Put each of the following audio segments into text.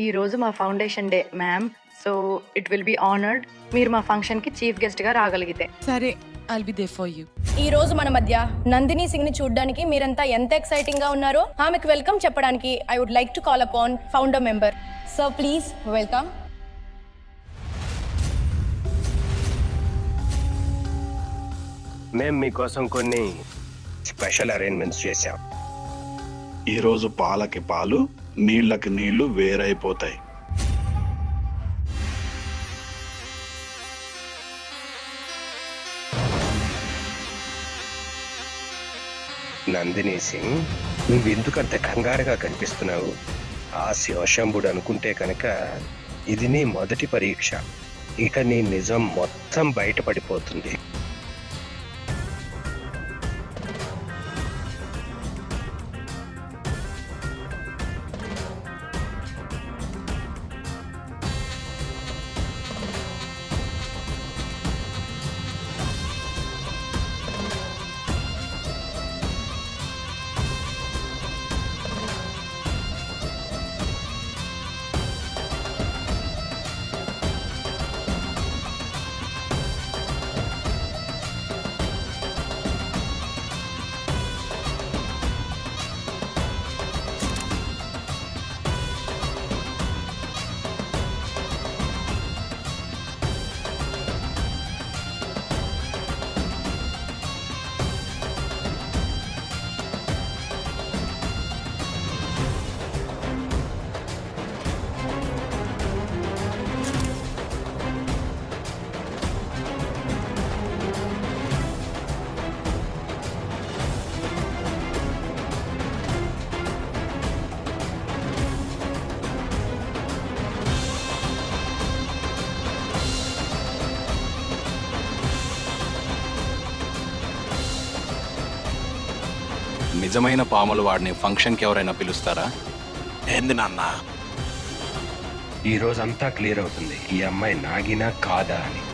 ఈ రోజు మా foundation day ma'am. So it will be honoured మీరు మా ఫంక్షన్కి చీఫ్ గెస్ట్గా రాగలిగితే. సరే, I'll be there for you. ఈ రోజు మన మధ్య నందిని సింగ్ ని చూడడానికి మీరంతా ఎంత ఎక్సైటింగ్ గా ఉన్నారో ఆమెకు వెల్కమ్ చెప్పడానికి I would like to call upon founder member. So please welcome. మేము మీకోసం కొన్ని స్పెషల్ అరేంజ్మెంట్స్ చేశాం. ఈరోజు పాలకి పాలు, నీళ్ళకి నీళ్లు వేరైపోతాయి. నందిని సింగ్, నువ్వెందుకంత కంగారుగా కనిపిస్తున్నావు? ఆ శివశంభుడు అనుకుంటే కనుక ఇది నీ మొదటి పరీక్ష. ఇక నీ నిజం మొత్తం బయటపడిపోతుంది. నిజమైన పాములు వాడిని ఫంక్షన్కి ఎవరైనా పిలుస్తారా? ఏంది నాన్న? ఈ రోజంతా క్లియర్ అవుతుంది ఈ అమ్మాయి నాగినా కాదా అని.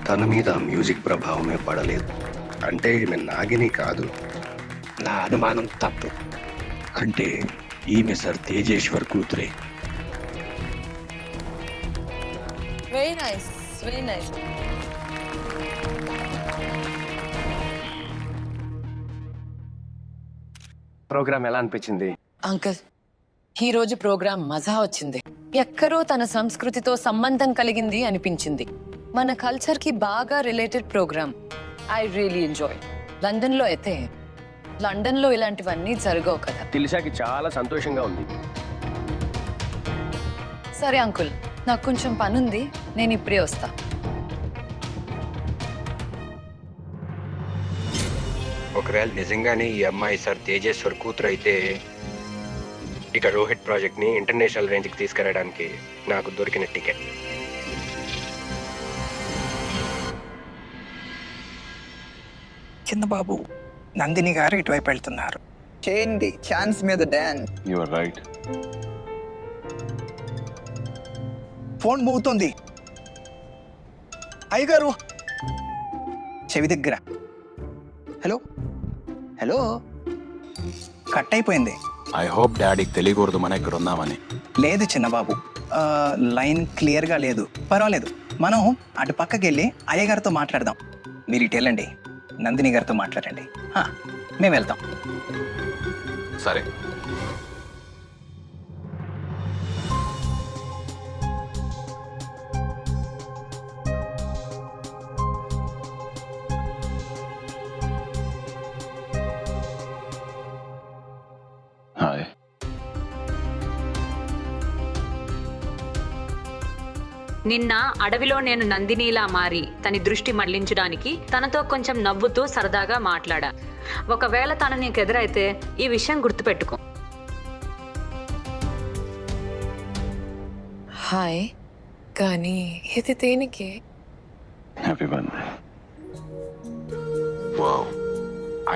తన మీద మ్యూజిక్ ప్రభావమే పడలేదు అంటే ఈమె నాగిని కాదు. నా అనుమానం తప్పు. అంటే ఈమె సార్ తేజేశ్వర్ కూతురే. Very nice, very nice. Programme ఎలా అనిపించింది? అంకుల్, ఈ రోజు ప్రోగ్రాం మజా వచ్చింది. ఎక్కడో తన సంస్కృతితో సంబంధం కలిగింది అనిపించింది. మన కల్చర్ కి బాగా related programme. I really enjoy. London లో అయితే లండన్ లో ఇలాంటివన్నీ జరగవు కదా. తెలిసాకి చాలా సంతోషంగా ఉంది. సరే అంకుల్, నాకు కొంచెం పనుంది, నేను ఇప్పుడే వస్తా. ఒకవేళ నిజంగానే ఈ అమ్మాయి సార్ తేజేశ్వర్ కూతురు అయితే ఇక రోహిత్ ప్రాజెక్ట్ ని ఇంటర్నేషనల్ రేంజ్ కి తీసుకెళ్ళడానికి నాకు దొరికిన టికెట్. చిన్న బాబు, నందిని గారు ఇటువైపు వెళ్తున్నారు. చేయండి, ఛాన్స్ మీద dance. You are right. Phone మోగుతోంది. అయ్యగారు చెవి దగ్గర. హలో హలో, కట్ అయిపోయింది. ఐ హోప్ డాడీకి తెలియకూడదు మన ఇక్కడ ఉన్నామని. లేదు చిన్నబాబు, లైన్ క్లియర్గా లేదు. పర్వాలేదు, మనం అటు పక్కకి వెళ్ళి అయ్యగారితో మాట్లాడదాం. మీరు ఇటు వెళ్ళండి, నందిని గారితో మాట్లాడండి. మేము వెళ్తాం. సరే. హాయ్. నిన్న అడవిలో నేను నందినిలా మారి తన దృష్టి మళ్లించడానికి తనతో కొంచెం నవ్వుతూ సరదాగా మాట్లాడా. ఒకవేళ తను నీకు ఎదురైతే ఈ విషయం గుర్తుపెట్టుకో. హాయ్, కానీ ఇది దేనికి? Happy birthday. వావ్,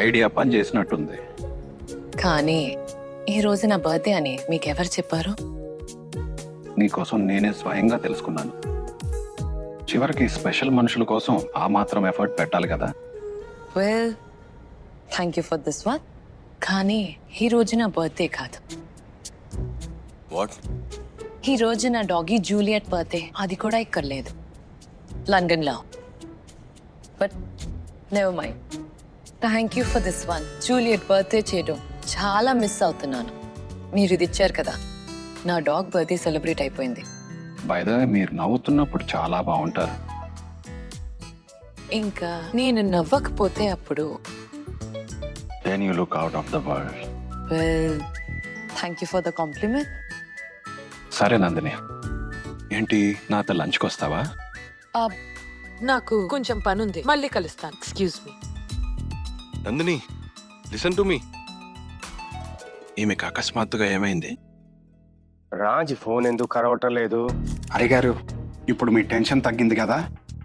ఐడియా పని చేసినట్టుంది. కానీ ఈ రోజు నా బర్త్డే అని మీకెవరు చెప్పారు? నీకోసం నేనే స్వయంగా తెలుసుకున్నాను. చివరికి స్పెషల్ మనుషుల కోసం ఆ మాత్రం ఎఫర్ట్ పెట్టాలి కదా. Well, thank you for this one. కానీ ఈ రోజు నా బర్త్డే కాదు. వాట్? ఈ రోజు నా డాగీ జూలియట్ బర్త్డే. అది కూడా ఇక్కడ లేదు, లండన్లో. But never mind. Thank you for this one. Juliet birthday చేయడం చాలా మిస్ అవుతున్నాను. మీరు ఇది ఇచ్చారు కదా, నా డాగ్ బర్త్డే సెలబ్రేట్ అయిపోయింది. బై ద వే, మీరు నవ్వుతున్నప్పుడు చాలా బాగుంటారు. ఇంకా నేను నవ్వకపోతే అప్పుడు then you look out of the world. Well, thank you for the compliment. సరే నందిని, ఏంటి నాతో లంచ్కి వస్తావా? నాకు కొంచెం పని ఉంది, మళ్ళీ కలుస్తాను. Excuse me. Nandini, listen to me. ఈమెకు అకస్మాత్తుగా ఏమైంది? రాజ్ ఫోన్ ఎందుకు కరవటం లేదు? అడిగారు. ఇప్పుడు మీ టెన్షన్ తగ్గింది కదా,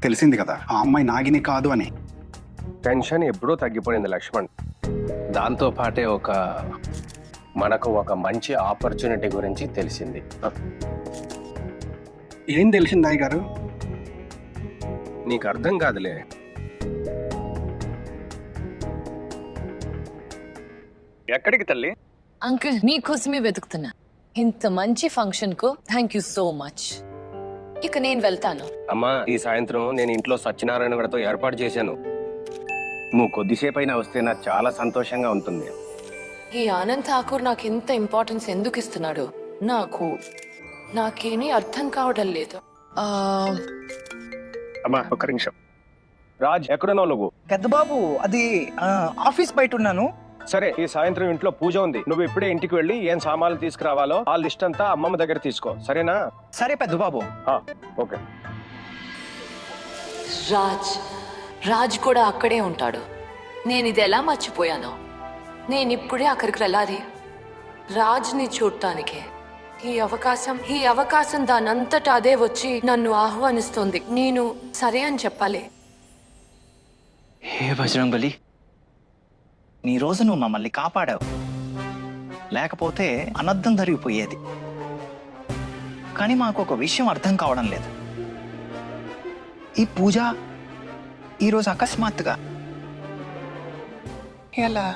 తెలిసింది కదా ఆ అమ్మాయి నాగిని కాదు అని. టెన్షన్ ఎప్పుడూ తగ్గిపోయింది లక్ష్మణ్. దాంతో పాటే మనకు ఒక మంచి ఆపర్చునిటీ గురించి తెలిసింది. ఏం తెలిసింది అయ్య గారు? నీకు అర్థం కాదులే. ఎక్కడికి తల్లి? అంకుల్, మీకోసమే వెతుకుతున్నా. ఇంత మంచి ఫంక్షన్ కు థ్యాంక్ యూ సో మచ్. ఇక నేను వెళ్తాను. అమ్మా, ఈ సాయంత్రం నేను ఇంట్లో సత్యనారాయణ గారితో ఏర్పాటు చేశాను. నువ్వు కొద్దిసేపు అయినా వస్తే నాకు చాలా సంతోషంగా ఉంటుంది. ఈ ఆనంద్ ఠాకూర్ నాకు ఇంత ఇంపార్టెన్స్ ఎందుకు ఇస్తున్నాడు నాకేమీ అర్థం కావడం లేదు. అమ్మా, ఒక్క నిమిషం. రాజ్, ఎక్కడున్నావు నువ్వు? పెద్ద బాబు, అది ఆఫీస్ బయట ఉన్నాను. సరే, ఈ సాయంత్రం ఇంట్లో పూజ ఉంది. నువ్వు ఇప్పుడే ఇంటికి వెళ్ళి ఏం సామాన్లు తీసుకురావాలో ఆ లిస్ట్ అంతా అమ్మమ్మ దగ్గర తీసుకో, సరేనా? సరే పెద్ద బాబు. ఓకే. రాజ్ కూడా అక్కడే ఉంటాడు. నేను ఇది ఎలా మర్చిపోయాను? నేను ఇప్పుడే అక్కడికి వెళ్ళాలి రాజ్ని చూడటానికి. ఈ అవకాశం దానంతటా అదే వచ్చి నన్ను ఆహ్వానిస్తోంది. నేను సరే అని చెప్పాలి. హే బజరంగబలి, నీ రోజు నువ్వు మమ్మల్ని కాపాడావు. లేకపోతే అనర్థం జరిగిపోయేది. కానీ మాకు ఒక విషయం అర్థం కావడం లేదు. ఈ పూజ ఈరోజు అకస్మాత్తుగా ఎలా?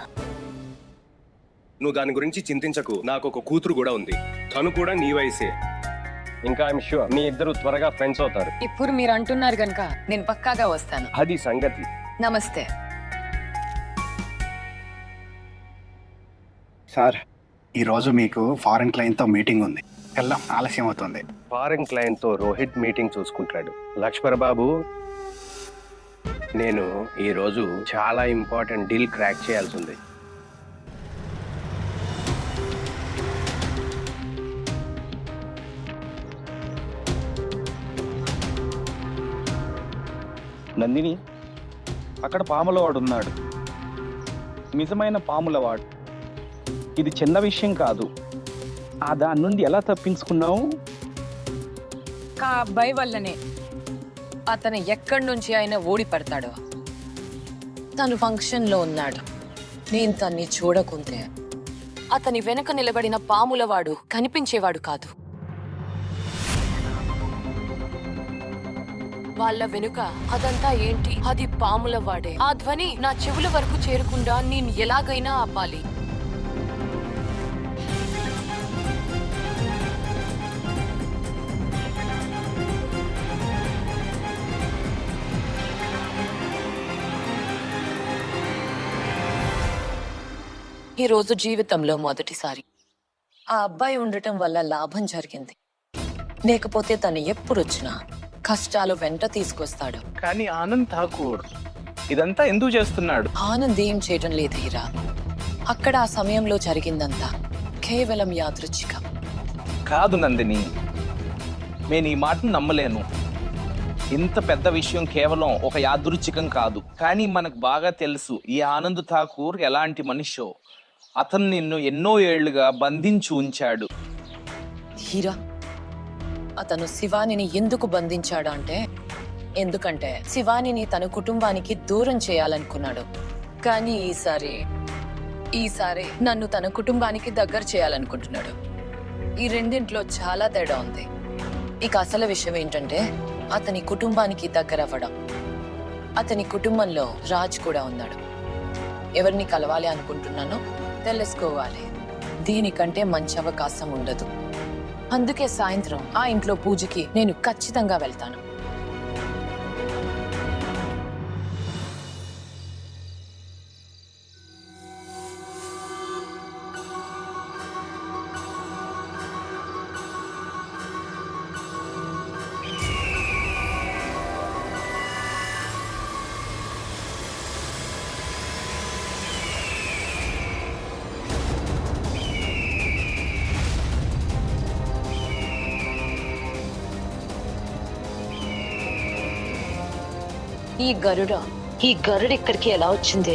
నువ్వు దాని గురించి చింతించకు. నాకు ఒక కూతురు కూడా ఉంది. తను కూడా నీ వయసే. ఇంకా ఐఎమ్ ష్యూర్ మీ ఇద్దరు త్వరగా ఫ్రెండ్స్ అవుతారు. ఇప్పుడు మీరు అంటున్నారు గనక నేను పక్కాగా వస్తాను. అది సంగతి. నమస్తే సార్, ఈరోజు మీకు ఫారెన్ క్లయింట్తో మీటింగ్ ఉంది. వెళ్దాం, ఆలస్యం అవుతుంది. ఫారెన్ క్లయింట్ తో రోహిత్ మీటింగ్ చూసుకుంటాడు. లక్ష్మణ్ బాబు, నేను ఈ రోజు చాలా ఇంపార్టెంట్ డీల్ క్రాక్ చేయాల్సి ఉంది. నందిని, అక్కడ పాములవాడు ఉన్నాడు. నిజమైన పాములవాడు. ఇది చిన్న విషయం కాదు. దాని నుండి ఎలా తప్పించుకున్నావు? ఆ అబ్బాయి వల్లనే. అతను ఎక్కడి నుంచి అయినా ఓడి పడతాడు. తను ఫంక్షన్లో ఉన్నాడు. నేను తన్ని చూడకుంటే అతని వెనక నిలబడిన పాములవాడు కనిపించేవాడు కాదు. వాళ్ళ వెనుక అదంతా ఏంటి? అది పాములవాడే. ఆ ధ్వని నా చెవుల వరకు చేరకుండా నేను ఎలాగైనా ఆపాలి. ఈరోజు జీవితంలో మొదటిసారి ఆ అబ్బాయి ఉండటం వల్ల లాభం జరిగింది. లేకపోతే తను ఎప్పుడొచ్చినా కష్టాలు వెంట తీసుకొస్తాడు. కానీ ఆనంద్ ఠాకూర్ ఇదంతా ఎందుకు చేస్తున్నాడు? ఆనంద్ ఏం చేయడం లేదు హీరా. అక్కడ ఆ సమయంలో జరిగిందంతా కేవలం యాదృచ్ఛికం. కాదు నందిని, నేను ఈ మాటను నమ్మలేను. ఇంత పెద్ద విషయం కేవలం ఒక యాదృచ్ఛికం కాదు. కానీ మనకు బాగా తెలుసు ఈ ఆనంద్ ఠాకూర్ ఎలాంటి మనిషో. అతను నిన్ను ఎన్నో ఏళ్లుగా బంధించి ఉంచాడు. హీరా, అతను శివానిని ఎందుకు బంధించాడు అంటే, ఎందుకంటే శివానిని తన కుటుంబానికి దూరం చేయాలనుకున్నాడు. కానీ ఈసారి నన్ను తన కుటుంబానికి దగ్గర చేయాలనుకుంటున్నాడు. ఈ రెండింట్లో చాలా తేడా ఉంది. ఇక అసలు విషయం ఏంటంటే అతని కుటుంబానికి దగ్గర అవ్వడం. అతని కుటుంబంలో రాజ్ కూడా ఉన్నాడు. ఎవరిని కలవాలి అనుకుంటున్నానో తెలుసుకోవాలి. దీనికంటే మంచి అవకాశం ఉండదు. అందుకే సాయంత్రం ఆ ఇంట్లో పూజకి నేను ఖచ్చితంగా వెళ్తాను. ఈ గరుడు ఇక్కడికి ఎలా వచ్చింది?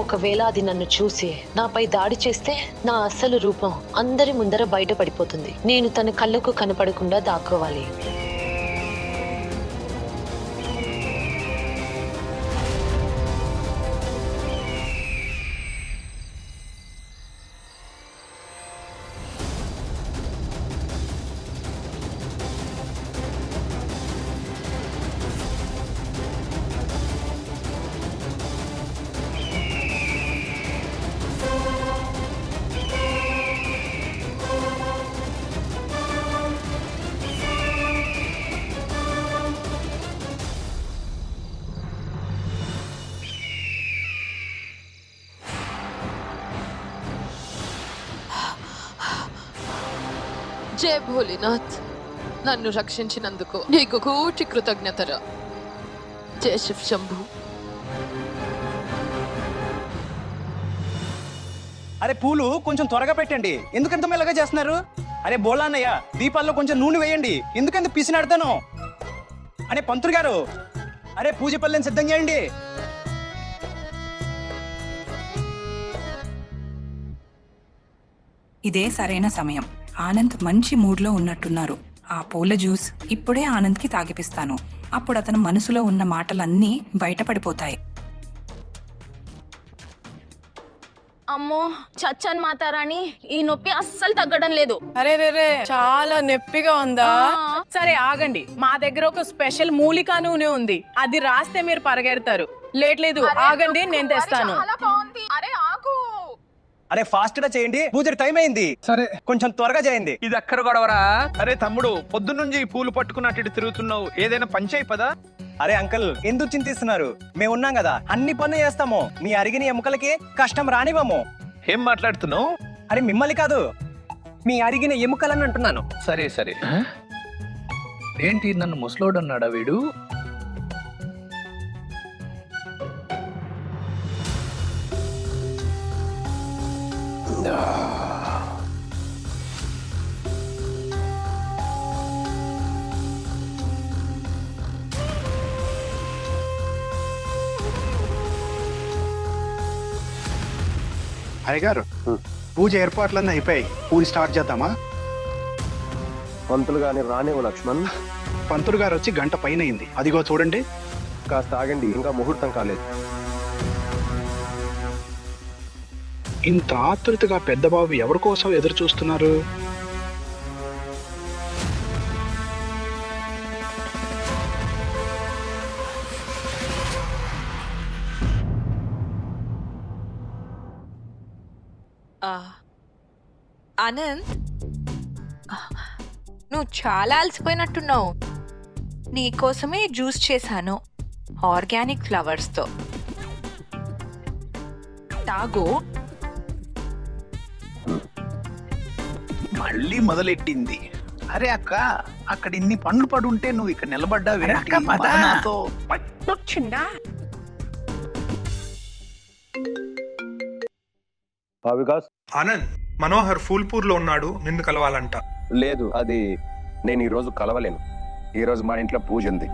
ఒకవేళ అది నన్ను చూసి నాపై దాడి చేస్తే నా అసలు రూపం అందరి ముందర బయటపడిపోతుంది. నేను తన కళ్ళకు కనపడకుండా దాక్కోవాలి. జై భోలేనాథ్, నన్ను రక్షించినందుకు నీకు కోటి కృతజ్ఞతరా. జై శివ్ శంభు. అరే పూలు కొంచెం త్వరగా పెట్టండి. ఎందుకంత మెల్లగా చేస్తున్నారు? అరే బోలా అన్నయ్య, దీపాల్లో కొంచెం నూనె వేయండి. ఎందుకంత పిసినాడతాను? అరే పంతులు గారు, అరే పూజ పల్లెని సిద్ధం చేయండి. ఇదే సరైన సమయం. ఆనంద్ మంచి మూడ్లో ఉన్నట్టున్నారు. ఆ పూల జ్యూస్ ఇప్పుడే ఆనంద్కి తాగిపిస్తాను. అప్పుడు అతని మనసులో ఉన్న మాటలన్నీ బయటపడిపోతాయి. అమ్మో చచ్చాను మాతారాణి, ఈ నొప్పి అస్సలు తగ్గడం లేదు. అరే రే, చాలా నొప్పిగా ఉందా? సరే ఆగండి, మా దగ్గర ఒక స్పెషల్ మూలికా నూనె ఉంది. అది రాస్తే మీరు పరిగెడతారు. లేదు ఆగండి, నేను తెస్తాను. అరే ఫాస్ట్ గా చేయండి, పూజ టైం అయింది. సరే కొంచెం త్వరగా చేయండి. ఇది అక్కర గొడవరా? అరే తమ్ముడు, పొద్దున్నుంచి పూలు పట్టుకున్నట్టు ఇటు తిరుగుతున్నావు. ఏదైనా పంచి అయిపోదా? అరే అంకుల్, ఎందుకు చింతిస్తున్నారు? మేము ఉన్నాం కదా, అన్ని పనులు చేస్తాము. మీ అరిగిన ఎముకలకి కష్టం రానివ్వము. ఏం మాట్లాడుతున్నావు? అరే మిమ్మల్ని కాదు, మీ అరిగిన ఎముకలని అంటున్నాను. సరే సరే. ఏంటి నన్ను ముసలోడు అన్నాడా వీడు? అయ్యగారు, పూజ ఏర్పాట్లన్నీ అయిపోయాయి. పూజ స్టార్ట్ చేద్దామా? పంతులు గాని రానివ్వు లక్ష్మణ్. పంతులు గారు వచ్చి గంట పైన అయింది. అదిగో చూడండి. కాస్త ఆగండి, ఇంకా ముహూర్తం కాలేదు. ఇంత ఆతృతగా పెద్ద బాబు ఎవరి కోసం ఎదురు చూస్తున్నారు? ఆనంద్, నువ్వు చాలా అలసిపోయినట్టున్నావు. నీకోసమే జ్యూస్ చేశాను, ఆర్గానిక్ ఫ్లవర్స్తో. తాగు. మళ్ళీ మొదలెట్టింది. అరే అక్క, అక్కడ ఇన్ని పనులు పడుంటే నువ్వు ఇక్కడ నిలబడ్డావు. ఆనంద్, మనోహర్ ఫూల్పూర్ లో ఉన్నాడు, నిన్ను కలవాలంట. లేదు, అది నేను ఈరోజు కలవలేను. ఈరోజు మా ఇంట్లో పూజ ఉంది.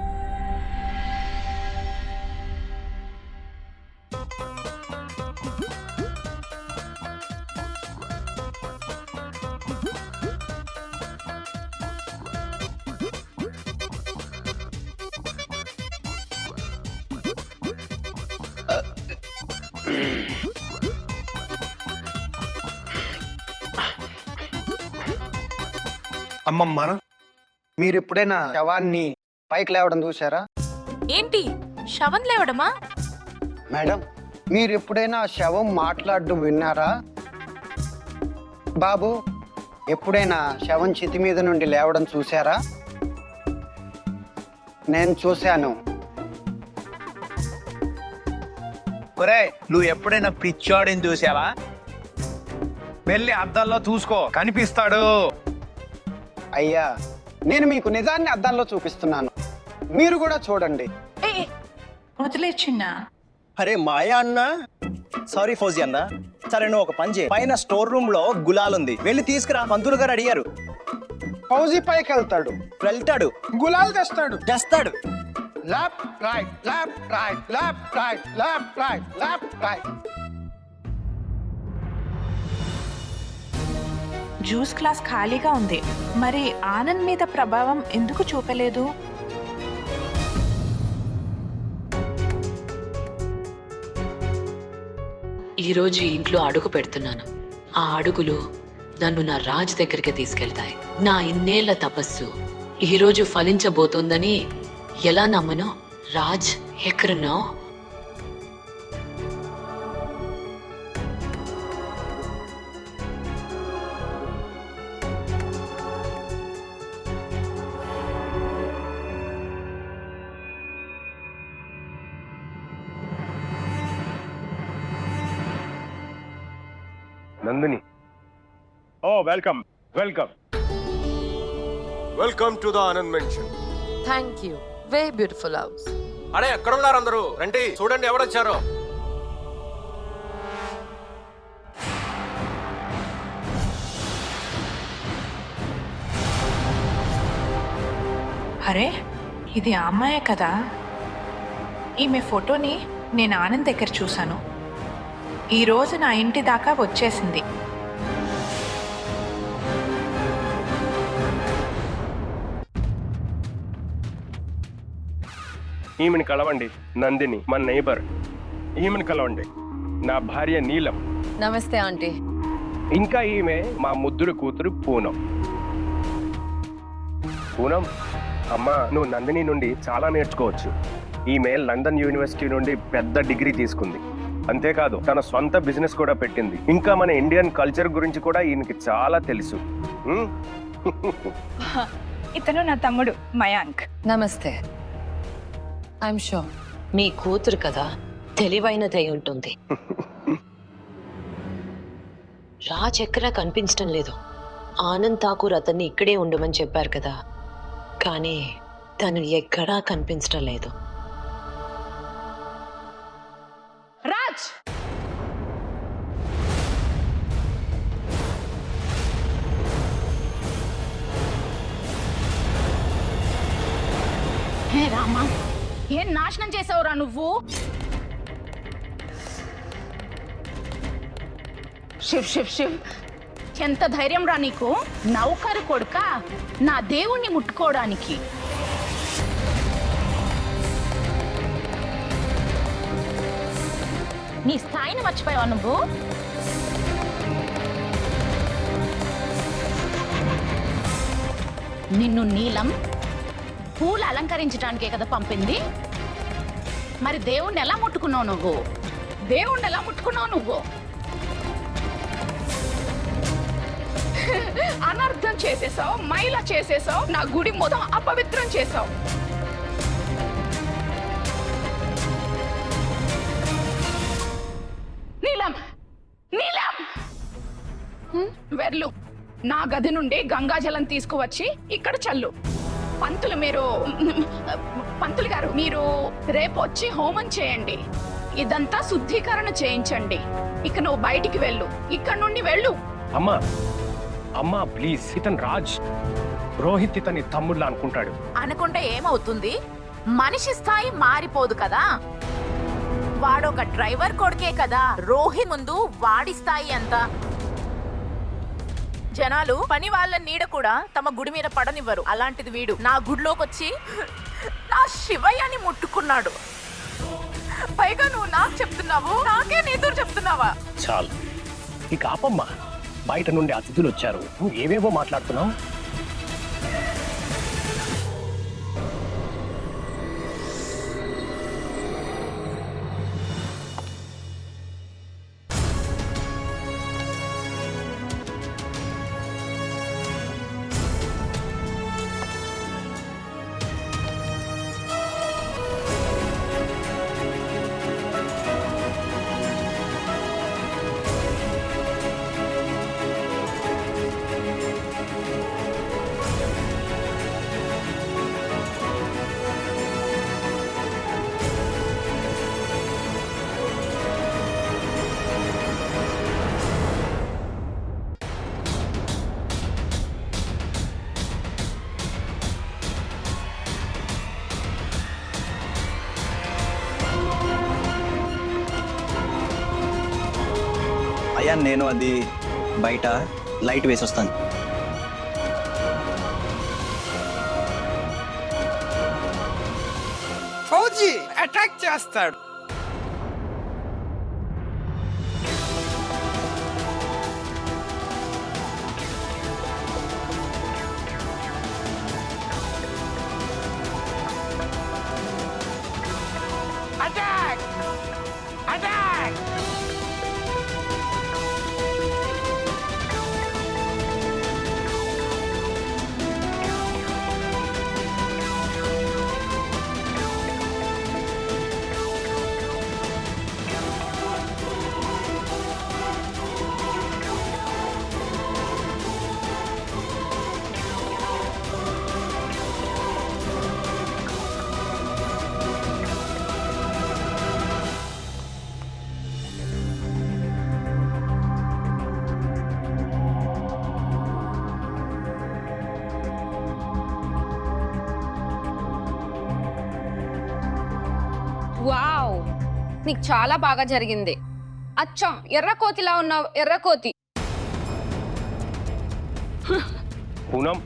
అమ్మమ్మ మీరు ఎప్పుడైనా శవాన్ని పైకి లేవడం చూసారా? ఏంటి శవం లేవడమా? మేడం, మీరు ఎప్పుడైనా శవం మాట్లాడడం విన్నారా? బాబు, ఎప్పుడైనా శవం చితి మీద నుండి లేవడం చూసారా? నేను చూశాను. ఒరే, నువ్వు ఎప్పుడైనా పిచ్చోడిని చూసావా? వెళ్ళి అద్దంలో చూసుకో, కనిపిస్తాడు. అయ్యా, నేను మీకు నిజాన్ని అద్దంలో చూపిస్తున్నాను, మీరు కూడా చూడండి. వదిలేచిన్నా. అరే మాయా అన్న, సారీ ఫౌజీ అన్న. సరే నువ్వు ఒక పని చేయి, పైన స్టోర్ రూమ్ లో గులాల్ ఉంది, వెళ్ళి తీసుకురా. పంతులు గారు అడిగారు. ఫౌజీ పైకి వెళ్తాడు, గులాల్ తెస్తాడు. Left right, left right, left right, left right, left right. Juice class ఖాళీగా ఉంది, మరి ఆనంద్ మీద ప్రభావం ఎందుకు చూపలేదు? ఈరోజు ఇంట్లో అడుగు పెడుతున్నాను. ఆ అడుగులు నన్ను నా రాజ్ దగ్గరికి తీసుకెళ్తాయి. నా ఇన్నేళ్ల తపస్సు ఈరోజు ఫలించబోతోందని ఎలా నమ్మను? రాజ్, ఎక్కడున్నావు? Nandini. Oh welcome welcome welcome to the Anand mansion. Thank you. Very beautiful house. అరే ఎక్కడ ఉన్నారు అందరూ? రండి చూడండి ఎవరొచ్చారో. అరే, ఇది ఆ అమ్మాయే కదా. ఈమె ఫోటోని నేను ఆనంద్ దగ్గర చూశాను. ఈరోజు నా ఇంటి దాకా వచ్చేసింది. ఈమెను కలవండి, నందిని, మన నైబర్. ఈమెను కలవండి, నా భార్య నీలం. నమస్తే ఆంటీ. ఇంకా ఈమె మా ముద్దుల కూతురు పూనం. పూనం, అమ్మా, నువ్వు నందిని నుండి చాలా నేర్చుకోవచ్చు. ఈమె లండన్ యూనివర్సిటీ నుండి పెద్ద డిగ్రీ తీసుకుంది. అంతేకాదు తన సొంత బిజినెస్ కూడా పెట్టింది. ఇంకా మన ఇండియన్ కల్చర్ గురించి కూడా ఈయనకి చాలా తెలుసు. ఇతను నా తమ్ముడు మయాంక్. నమస్తే. ఐఎమ్ షూర్ మీ కూతురు కదా, తెలివైనదై ఉంటుంది. రాజ్ ఎక్కడా కనిపించడం లేదు. ఆనంద్ ఠాకూర్ అతన్ని ఇక్కడే ఉండమని చెప్పారు కదా, కానీ తను ఎక్కడా కనిపించడం లేదు. రాజ్, హే రామా, ఏం నాశనం చేసావురా నువ్వు? శివ్ శివ్ శివ్, ఎంత ధైర్యం రా నీకు? నౌకరు కొడుక నా దేవుణ్ణి ముట్టుకోవడానికి. నీ స్థాయిని మర్చిపోయావా నువ్వు? నిన్ను నీలం పూలు అలంకరించడానికే కదా పంపింది. మరి దేవుణ్ణి ఎలా ముట్టుకున్నావు నువ్వు? దేవుణ్ణి ఎలా ముట్టుకున్నావు నువ్వు? అనర్థం చేసేసావు, మైల చేసేసావు, నా గుడి మొత్తం అపవిత్రం చేసావు. నీలం, నీలం, వెళ్ళు. నా గది నుండి గంగాజలం తీసుకువచ్చి ఇక్కడ చల్లు. పంతులు గారు, మీరు రేపు వచ్చి హోమం చేయండి. ఇదంతా శుద్ధీకరణ చేయించండి. ఇక నువ్వు బయటికి వెళ్ళు, ఇక్కడ నుండి వెళ్ళు. అమ్మా, అమ్మా ప్లీజ్, ఇతను రాజ్, రోహిత్ ఇతని తమ్ముళ్ళ అనుకుంటాడు. అనుకుంటే ఏమవుతుంది? మనిషి స్థాయి మారిపోదు కదా. వాడొక డ్రైవర్ కొడుకే కదా. రోహిత్ ముందు వాడి స్థాయి ఎంత? జనాలు పని వాళ్ళ నీడ కూడా తమ గుడి మీద పడనివ్వరు. అలాంటిది వీడు నా గుడిలోకి వచ్చి నా శివయ్యని ముట్టుకున్నాడు. పైగా నువ్వు నాకు చెప్తున్నావు, నాకే నీతో చెప్తున్నావా? చాలు ఇక ఆపమ్మా. బయట నుండి అతిథులు వచ్చారు, నువ్వు ఏవేవో మాట్లాడుతున్నావు. అయ్యా నేను అది బయట లైట్ వేసి వస్తాను. ఫౌజీ అటాక్ చేస్తాడు. Attack attack. వావ్, నీకు చాలా బాగా జరిగింది. అచ్చం ఎర్ర కోతిలా ఉన్నావు, ఎర్ర కోతి. పూనం,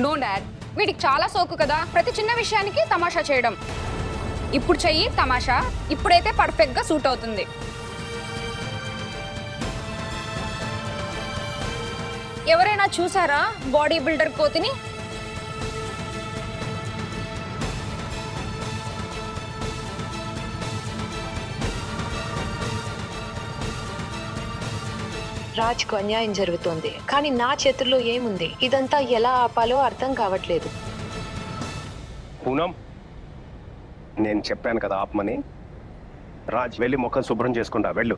నో డాడ్, వీడికి చాలా సోకు కదా ప్రతి చిన్న విషయానికి తమాషా చేయడం. ఇప్పుడు చెయ్యి తమాషా, ఇప్పుడైతే పర్ఫెక్ట్ గా సూట్ అవుతుంది. ఎవరైనా చూసారా బాడీ బిల్డర్ కోతిని? రాజ్కు అన్యాయం జరుగుతోంది, కానీ నా చేతుల్లో ఏముంది? ఇదంతా ఎలా ఆపాలో అర్థం కావట్లేదు. పూనం, నేను చెప్పాను కదా ఆపమని. రాజ్ వెళ్ళి ముఖం శుభ్రం చేసుకుంటా, వెళ్ళు.